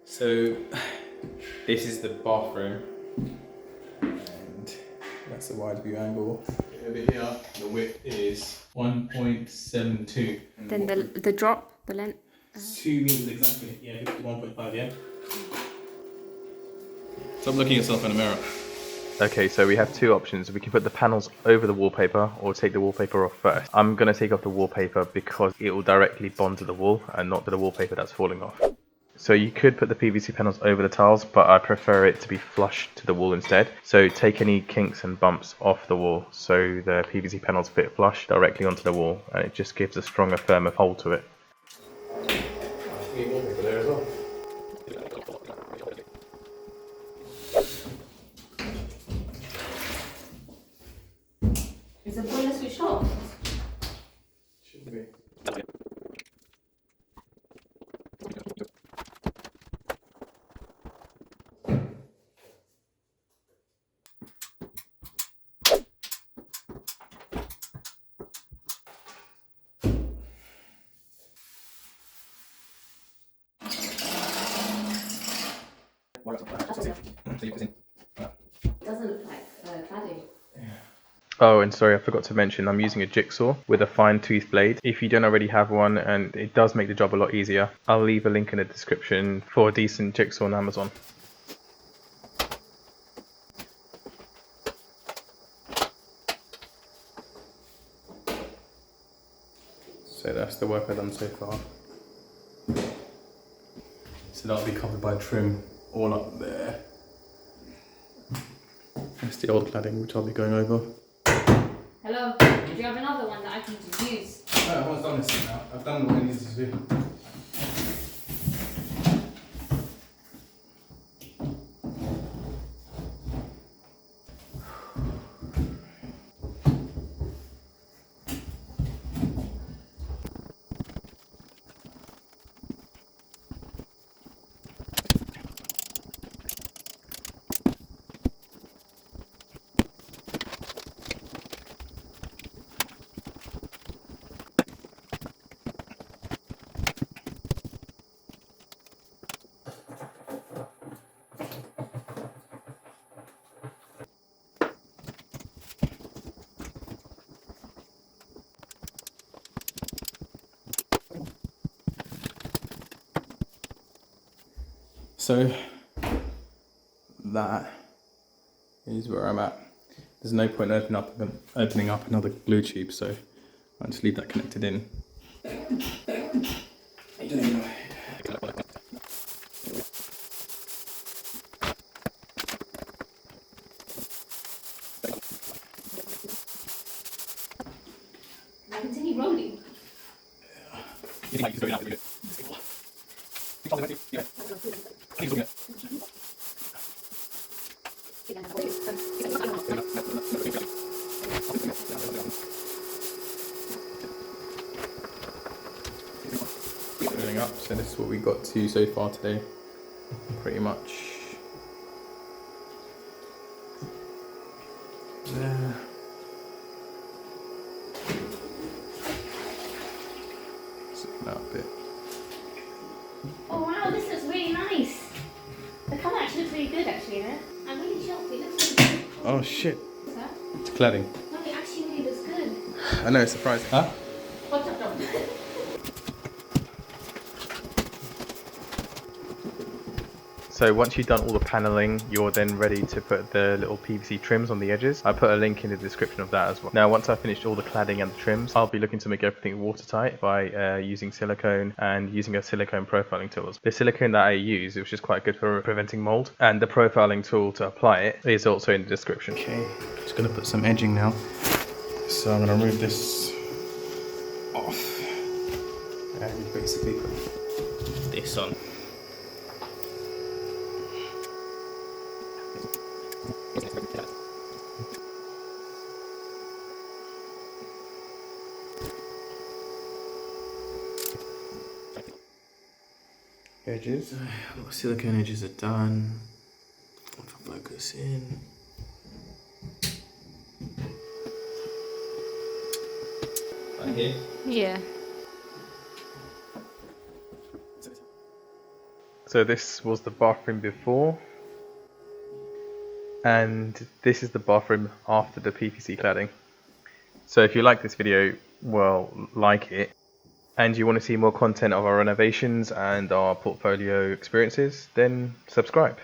So this is the bathroom, and that's the wide view angle. Over here, the width is 1.72. Then the drop, the length. 2 meters exactly. Yeah, 1.5. Yeah. Stop looking at yourself in a mirror. Okay, so we have two options. We can put the panels over the wallpaper or take the wallpaper off first. I'm going to take off the wallpaper because it will directly bond to the wall and not to the wallpaper that's falling off. So you could put the PVC panels over the tiles, but I prefer it to be flush to the wall instead. So take any kinks and bumps off the wall so the PVC panels fit flush directly onto the wall, and it just gives a stronger, firmer hold to it. Wallpaper there as well. Is the boiler switched off? Should be. It doesn't look like cladding. Oh, and sorry, I forgot to mention, I'm using a jigsaw with a fine tooth blade. If you don't already have one, and it does make the job a lot easier, I'll leave a link in the description for a decent jigsaw on Amazon. So that's the work I've done so far. So that'll be covered by trim all up there. That's the old cladding which I'll be going over. Hello, do you have another one that I can use? No, I've almost done this now. I've done what I needed to do. So that is where I'm at. There's no point opening up another glue tube, so I'll just leave that connected in. You don't even know. Can I continue rolling? Filling up, so this is what we got to so far today, pretty much. There. Zoom out a bit. Oh wow, this looks really nice. The colour actually looks really good actually, you know? I'm really shocked, it looks really good. Oh shit, What's that? it's cladding. No, it actually really looks good. I know, it's surprising. Huh? What's up, Dom? So once you've done all the paneling, you're then ready to put the little PVC trims on the edges. I put a link in the description of that as well. Now once I've finished all the cladding and the trims, I'll be looking to make everything watertight by using silicone and using a silicone profiling tool. The silicone that I use, which is quite good for preventing mold, and the profiling tool to apply it is also in the description. Okay, just gonna put some edging now. So I'm gonna remove this off and basically put this on. Edges. All the silicone edges are done. Focus in. Right here. Yeah. So this was the bathroom before, and this is the bathroom after the PVC cladding. So if you like this video, well, like it, and you want to see more content of our renovations and our portfolio experiences, then subscribe.